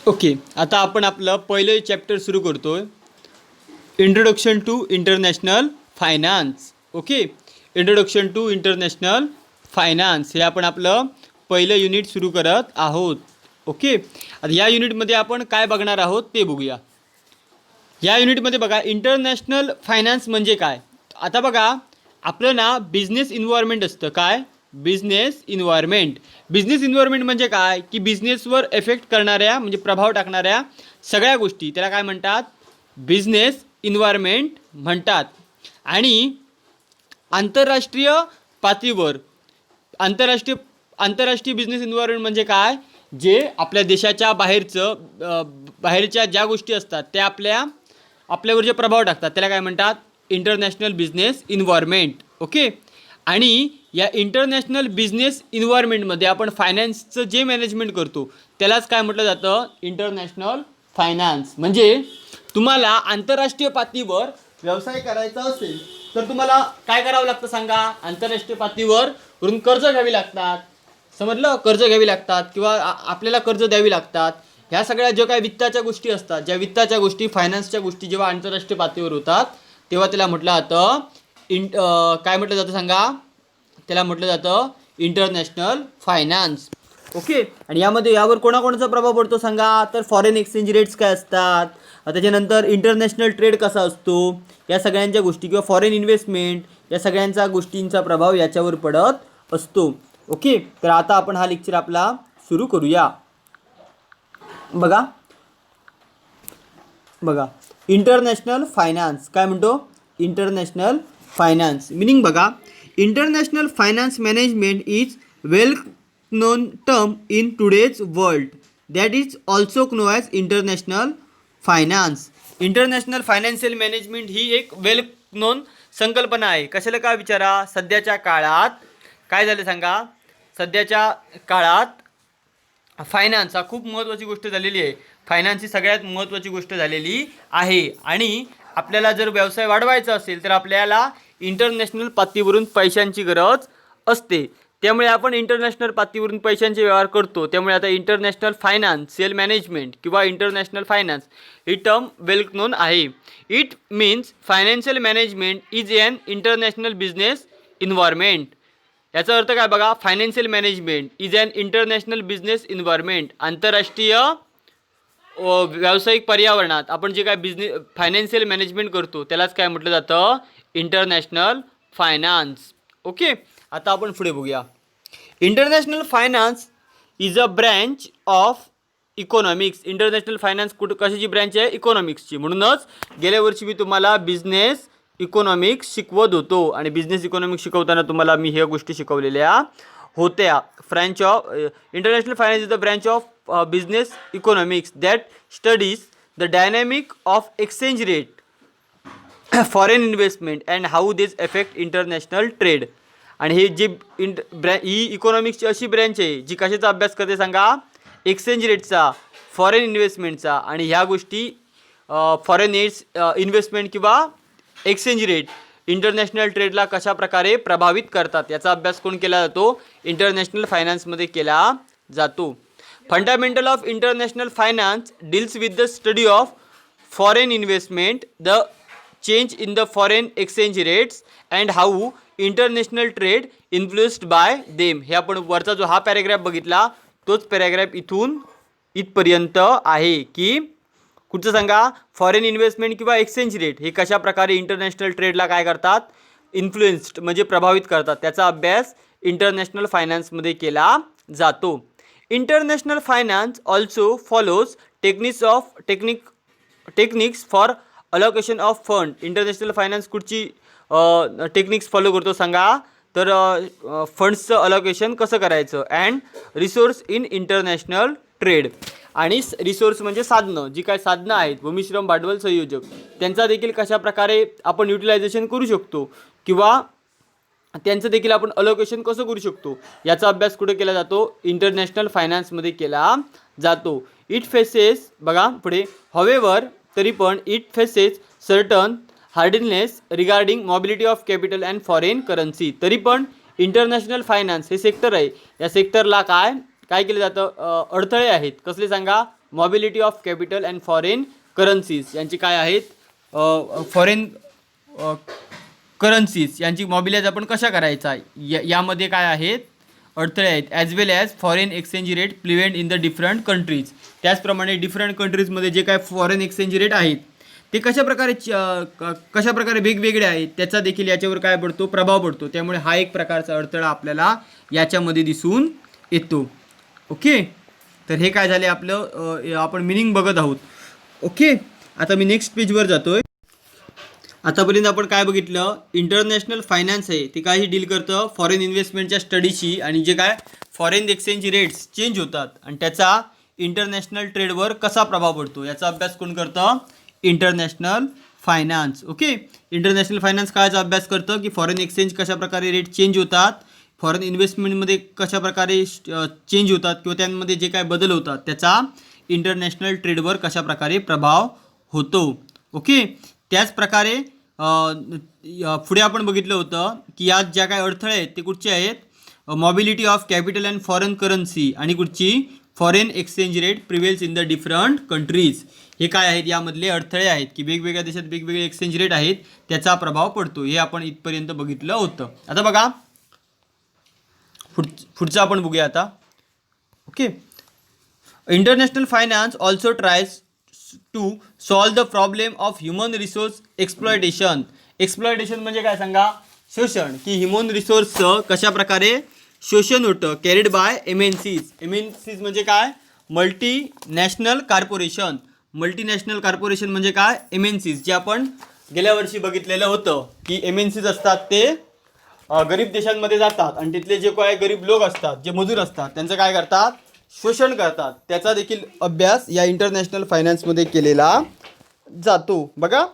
Okay, आता आपण आपलं पहिलं चॅप्टर सुरू करतोय. Introduction to international finance. Okay, introduction to international finance हे आपण आपलं पहिलं युनिट सुरू करत आहोत. ओके, आता या युनिटमध्ये आपण काय बघणार आहोत ते बघूया. या युनिटमध्ये बघा, इंटरनॅशनल फायनान्स म्हणजे काय. आता बघा, आपलं ना बिझनेस इन्व्हायरमेंट असतं. काय बिझनेस इन्व्हायरमेंट. बिझनेस इन्व्हायरमेंट म्हणजे काय की बिझनेसवर इफेक्ट करणाऱ्या म्हणजे प्रभाव टाकणाऱ्या सगळ्या गोष्टी त्याला काय म्हणतात, बिझनेस इन्व्हायरमेंट म्हणतात. आणि आंतरराष्ट्रीय पातळीवर आंतरराष्ट्रीय आंतरराष्ट्रीय बिझनेस इन्व्हायरमेंट म्हणजे काय, जे आपल्या देशाच्या बाहेरच्या ज्या गोष्टी असतात त्या आपल्यावर जे प्रभाव टाकतात त्याला काय म्हणतात, इंटरनॅशनल बिझनेस इन्व्हायरमेंट. ओके, आणि या इंटरनॅशनल बिझनेस इन्व्हायरमेंटमध्ये आपण फायनान्सचं जे मॅनेजमेंट करतो त्यालाच काय म्हटलं जातं, इंटरनॅशनल फायनान्स. म्हणजे तुम्हाला आंतरराष्ट्रीय पातळीवर व्यवसाय करायचा असेल तर तुम्हाला काय करावं लागतं सांगा, आंतरराष्ट्रीय पातळीवर वरून कर्ज घ्यावी लागतात. समजलं, कर्ज घ्यावी लागतात किंवा आपल्याला कर्ज द्यावी लागतात. ह्या सगळ्या ज्या काही वित्ताच्या गोष्टी असतात, ज्या वित्ताच्या गोष्टी फायनान्सच्या गोष्टी जेव्हा आंतरराष्ट्रीय पातळीवर होतात तेव्हा त्याला म्हटलं जातं काय म्हटलं जातं सांगा, त्याला म्हटलं जातं इंटरनॅशनल फायनान्स. ओके, आणि यावर कोणाकोणाचा प्रभाव पडतो सांगा, तर फॉरेन एक्सचेंज रेट्स काय असतात, त्याच्यानंतर इंटरनॅशनल ट्रेड कसा असतो, या सगळ्यांच्या गोष्टी किंवा फॉरेन इन्व्हेस्टमेंट या सगळ्यांचा गोष्टींचा प्रभाव याच्यावर पडत असतो. ओके, तर आता आपण हा लेक्चर आपला सुरू करूया. बघा इंटरनॅशनल फायनान्स काय म्हणतो, इंटरनॅशनल फायनान्स मिनिंग बघा. International finance management is well known term in today's world that is also known as international finance. International financial management ही एक वेल नोन संकल्पना आहे. कशाला काय विचारा, सध्याच्या काळात काय झालं सांगा, सध्याच्या काळात फायनान्स हा खूप महत्त्वाची गोष्ट झालेली आहे. फायनान्स ही सगळ्यात महत्त्वाची गोष्ट झालेली आहे. आणि आपल्याला जर व्यवसाय वाढवायचा असेल तर आपल्याला इंटरनॅशनल पातळीवरून पैशांची गरज असते. त्यामुळे आपण इंटरनॅशनल पातळीवरून पैशांचे व्यवहार करतो. त्यामुळे आता इंटरनॅशनल फायनान्शियल मॅनेजमेंट किंवा इंटरनॅशनल फायनान्स ही टर्म वेल नोन आहे. It means financial management is an international business environment. याचा अर्थ काय बघा, financial management is an international business environment. आंतरराष्ट्रीय व्यावसायिक पर्यावरणात आपण जे काय फायनान्शियल मॅनेजमेंट करतो त्यालाच काय म्हटलं जातं, इंटरनॅशनल फायनान्स. ओके, आता आपण पुढे बघूया. International finance is a branch of economics. International finance कशाची ब्रँच आहे, इकॉनॉमिक्सची. म्हणूनच गेल्या वर्षी मी तुम्हाला बिझनेस इकॉनॉमिक्स शिकवत होतो आणि बिझनेस इकॉनॉमिक्स शिकवताना तुम्हाला मी ह्या गोष्टी शिकवलेल्या होत्या. International finance is the branch of business economics that studies the dynamic of exchange rate, foreign investment and how this effect international trade. आणि हे जी ही इकॉनॉमिक्सची अशी ब्रँच आहे जी कशाचा अभ्यास करते सांगा, एक्सचेंज रेटचा, फॉरेन इन्व्हेस्टमेंटचा. आणि ह्या गोष्टी फॉरेन इन्व्हेस्टमेंट किंवा एक्सचेंज रेट इंटरनॅशनल ट्रेडला कशा प्रकारे प्रभावित करतात याचा अभ्यास कोण केला जातो, इंटरनॅशनल फायनान्समध्ये केला जातो. Fundamental of international finance deals with the study of foreign investment, the change in the foreign exchange rates and how international trade influenced by them. हे आपण वरचा जो हा पॅरेग्राफ बघितला तोच पॅरेग्राफ इथून इथपर्यंत आहे की कुठचं सांगा, फॉरेन इन्व्हेस्टमेंट किंवा एक्सचेंज रेट हे कशा प्रकारे इंटरनॅशनल ट्रेडला काय करतात, इन्फ्लुएन्स्ड म्हणजे प्रभावित करतात. त्याचा अभ्यास इंटरनॅशनल फायनान्समध्ये केला जातो. International finance also follows techniques for allocation of fund. International finance कुठची टेक्निक्स फॉलो करतो सांगा, तर फंड्सचं अलोकेशन कसं करायचं, and resource in international trade. आणि रिसोर्स म्हणजे साधनं, जी काय साधनं आहेत, भूमिश्रम, भांडवल, संयोजक, त्यांचा देखील कशा प्रकारे आपण युटिलायझेशन करू शकतो किंवा त्यांचं देखील आपण अलोकेशन कसं करू शकतो याचा अभ्यास कुठे केला जातो, इंटरनॅशनल फायनान्समध्ये केला जातो. इट फेसेस बघा पुढे, हॉवेवर तरी पण it faces certain hardness regarding mobility of capital and foreign currency. तरी पण इंटरनॅशनल फायनान्स हे सेक्टर आहे, या सेक्टरला काय केलं जातं, अडथळे आहेत. कसले सांगा, mobility of capital and foreign currencies यांची काय आहेत फॉरेन करन्सीज यांची मॉबिलाइज आपण कशा करायचा यामध्ये काय आहेत अडथळे आहेत. As well as foreign exchange rate prevent in the different countries. त्याचप्रमाणे डिफरंट कंट्रीजमध्ये जे काय फॉरेन एक्सचेंज रेट आहेत ते कशाप्रकारे वेगवेगळे आहेत त्याचा देखील याच्यावर काय पडतो प्रभाव पडतो. त्यामुळे हा एक प्रकारचा अडथळा आपल्याला याच्यामध्ये दिसून येतो. ओके, तर हे काय झाले आपलं आपण मिनिंग बघत आहोत. ओके, आता मी नेक्स्ट पेजवर जातोय. आतापर्यंत आपण काय बघितलं, इंटरनॅशनल फायनान्स आहे ते काही डील करतं फॉरेन इन्व्हेस्टमेंटच्या स्टडीशी आणि जे काय फॉरेन एक्सचेंज रेट्स चेंज होतात आणि त्याचा इंटरनॅशनल ट्रेडवर कसा प्रभाव पडतो याचा अभ्यास कोण करतं, international finance. Okay, international finance कायचा अभ्यास करतं की फॉरेन एक्सचेंज कशाप्रकारे रेट चेंज होतात, फॉरेन इन्व्हेस्टमेंटमध्ये कशाप्रकारे चेंज होतात किंवा त्यांमध्ये जे काय बदल होतात त्याचा इंटरनॅशनल ट्रेडवर कशाप्रकारे प्रभाव होतो. ओके, त्याचप्रकारे पुढे आपण बघितलं होतं की यात ज्या काही अडथळे आहेत ते कुठचे आहेत, mobility of capital and foreign currency आणि कुठची foreign exchange rate prevails in the different countries. हे काय आहेत, यामधले अडथळे आहेत की वेगवेगळ्या देशात वेगवेगळे एक्सचेंज रेट आहेत त्याचा प्रभाव पडतो. हे आपण इथपर्यंत बघितलं होतं. आता बघा पुढचं आपण बघूया आता. Okay, international finance also tries to solve the problem of human resource exploitation. Exploitation म्हणजे काय सांगा, शोषण, की ह्युमन रिसोर्सचं कशाप्रकारे शोषण होतं कॅरिड बाय MNCs. MNCs म्हणजे काय, मल्टीनॅशनल कॉर्पोरेशन. मल्टीनॅशनल कॉर्पोरेशन म्हणजे काय, MNCs, जे आपण गेल्या वर्षी बघितलेलं होतं की MNCs असतात ते गरीब देशांमध्ये जातात आणि तिथले जे काय गरीब लोक असतात, जे मजूर असतात, त्यांचं काय करतात, शोषण करतात. त्याचा देखील अभ्यास या इंटरनॅशनल फायनान्समध्ये केलेला जातो. बघा,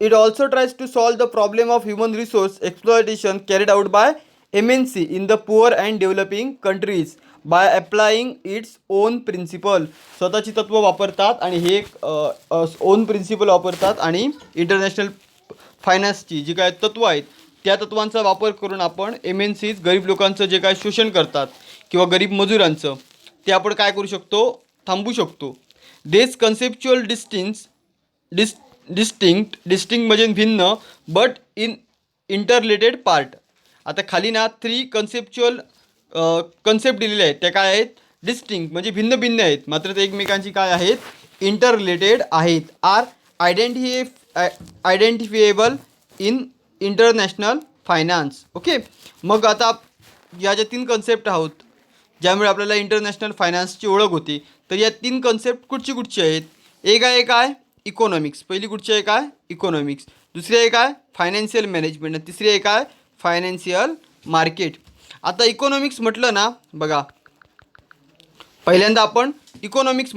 it also tries to solve the problem of human resource exploitation carried out by MNC in the poor and developing countries by applying its own principle. स्वतःची तत्त्व वापरतात आणि हे ओन प्रिन्सिपल वापरतात आणि इंटरनॅशनल फायनान्सची जी काय तत्त्व आहेत त्या तत्त्वांचा वापर करून आपण MNCs गरीब लोकांचं जे काय शोषण करतात किंवा गरीब मजुरांचं ते आपण काय करू शकतो, थांबवू शकतो. दिस कन्सेप्च्युअल डिस्टिंक्ट म्हणजे भिन्न बट इन इंटरलेटेड पार्ट. आता खाली ना 3 कन्सेप्च्युअल कन्सेप्ट दिलेले आहेत, त्या काय आहेत, डिस्टिंक्ट म्हणजे भिन्न भिन्न आहेत मात्र ते एकमेकांची काय आहेत, इंटररिलेटेड आहेत. Are identifiable in international finance. Okay, मग आता या ज्या 3 कन्सेप्ट आहोत ज्यामुळे आपल्याला इंटरनॅशनल फायनान्सची ओळख होती, तर या 3 कन्सेप्ट कुठची आहेत, एक आहे काय, इकॉनॉमिक्स. पहिली कुठची आहे काय, इकॉनॉमिक्स. दुसरी आहे काय, फायनान्शियल मॅनेजमेंट. तिसरी आहे काय, फायनान्शियल मार्केट. आता इकॉनॉमिक्स म्हटलं ना, बघा पहिल्यांदा आपण इकॉनॉमिक्स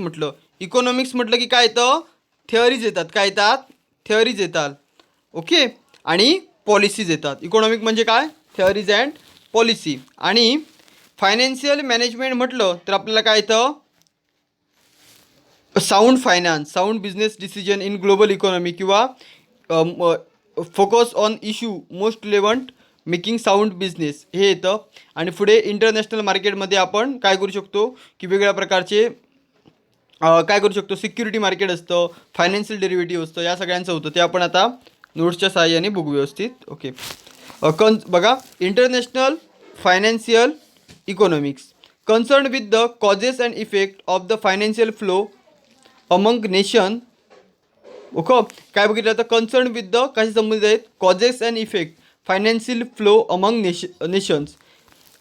म्हटलं की काय येतं, थिअरीज येतात. काय येतात, थिअरीज येतात. ओके, आणि पॉलिसीज येतात. इकॉनॉमिक म्हणजे काय, थिअरीज अँड पॉलिसी. आणि फायनान्शियल मॅनेजमेंट म्हटलं तर आपल्याला काय येतं, sound finance, sound business decision in global economy किंवा focus on issue most relevant making sound business हे येतं. आणि पुढे इंटरनॅशनल मार्केटमध्ये आपण काय करू शकतो की वेगवेगळ्या प्रकारचे काय करू शकतो, सिक्युरिटी मार्केट असतं, फायनान्शियल डेरिव्हेटिव्ह असतं, या सगळ्यांचं होतं. ते आपण आता नोट्सच्या सहाय्याने बघू व्यवस्थित. ओके, बघा international financial economics concern with the causes and effect of the financial flow among nation. Okay, काय बघितलं तर कन्सर्न विथ द कशा संबंधित आहेत, causes and effect financial flow among nations.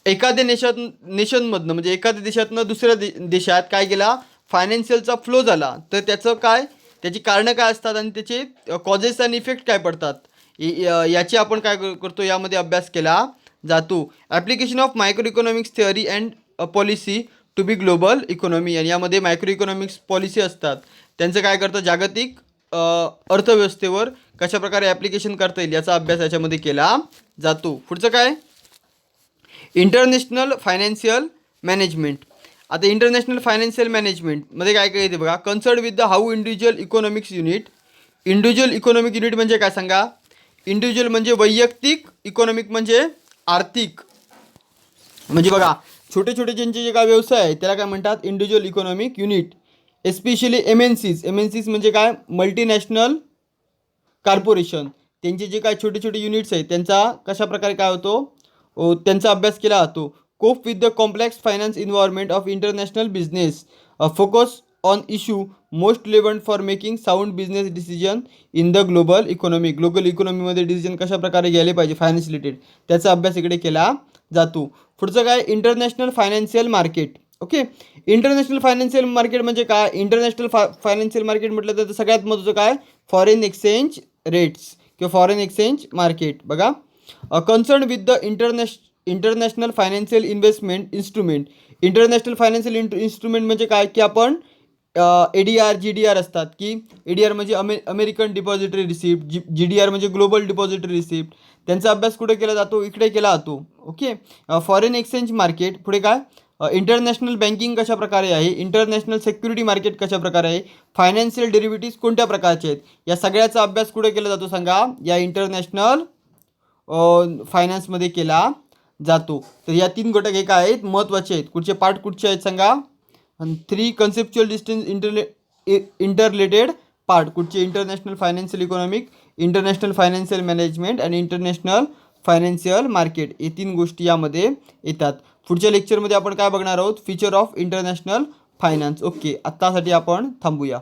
एखाद्या नेशनमधनं म्हणजे एखाद्या देशातनं दुसऱ्या देशात काय गेला, फायनान्शियलचा फ्लो झाला तर त्याचं काय, त्याची कारणं काय असतात आणि त्याचे कॉजेस आणि इफेक्ट काय पडतात याची आपण काय करतो, यामध्ये अभ्यास केला जातो. Application of micro economics theory and policy to be global economy. आणि यामध्ये मायक्रो इकॉनॉमिक्स पॉलिसी असतात, त्यांचं काय करतं, जागतिक अर्थव्यवस्थेवर कशाप्रकारे ॲप्लिकेशन करता येईल याचा अभ्यास याच्यामध्ये केला जातो. पुढचं काय, इंटरनॅशनल फायनान्शियल मॅनेजमेंट. आता इंटरनॅशनल फायनान्शियल मॅनेजमेंटमध्ये काय काय येते बघा, concern with the how individual economics unit. Individual economic unit म्हणजे काय सांगा, इंडिव्हिज्युअल म्हणजे वैयक्तिक, इकॉनॉमिक म्हणजे आर्थिक. म्हणजे बघा छोटे छोटे ज्यांचे जे काय व्यवसाय आहे त्याला काय म्हणतात individual economic unit. Especially MNCs. MNCs म्हणजे काय मल्टीनॅशनल कॉर्पोरेशन. त्यांचे जे काय छोटे छोटे युनिट्स आहेत त्यांचा कशा प्रकारे काय होतो त्यांचा अभ्यास केला जातो. Cope with the complex finance environment of international business. Focus on issue most relevant for making sound business decision in the global economy. Global इकॉनॉमीमध्ये डिसिजन कशा प्रकारे घ्यायला पाहिजे फायनान्स रिलेटेड त्याचा अभ्यास इकडे केला जातो. पुढचं काय international financial market. Okay, international financial market म्हणजे काय इंटरनॅशनल फायनान्शियल मार्केट म्हटलं तर सगळ्यात महत्त्वाचं काय फॉरेन एक्सचेंज रेट्स किंवा फॉरेन एक्सचेंज मार्केट. बघा concern with the international financial investment instrument. International financial instrument म्हणजे काय की आपण ADR GDR असतात की ADR म्हणजे अमेरिकन डिपॉझिटरी रिसिप्ट, GDR म्हणजे ग्लोबल डिपॉझिटरी रिसिप्ट. त्यांचा अभ्यास कुठे केला जातो इकडे केला जातो. Okay, foreign exchange market. पुढे काय इंटरनॅशनल बँकिंग कशा प्रकारे आहे, इंटरनॅशनल सिक्युरिटी मार्केट कशा प्रकारे आहे, फायनान्शियल डेरिव्हेटिव्स कोणत्या प्रकारचे आहेत, या सगळ्याचा अभ्यास कुठे केला जातो सांगा या इंटरनॅशनल फायनान्समध्ये केला जातो. तर या 3 घटक हे काय आहेत महत्त्वाचे आहेत. कुठचे पार्ट कुठचे आहेत सांगा. आणि 3 कन्सेप्च्युअल डिस्टन्स इंटरलेटेड पार्ट कुठचे international financial economic, international financial management आणि इंटरनॅशनल फायनान्शियल मार्केट. हे 3 गोष्टी यामध्ये येतात. पुढच्या लेक्चरमध्ये आपण काय बघणार आहोत feature of international finance. Okay, आत्तासाठी आपण थांबूया.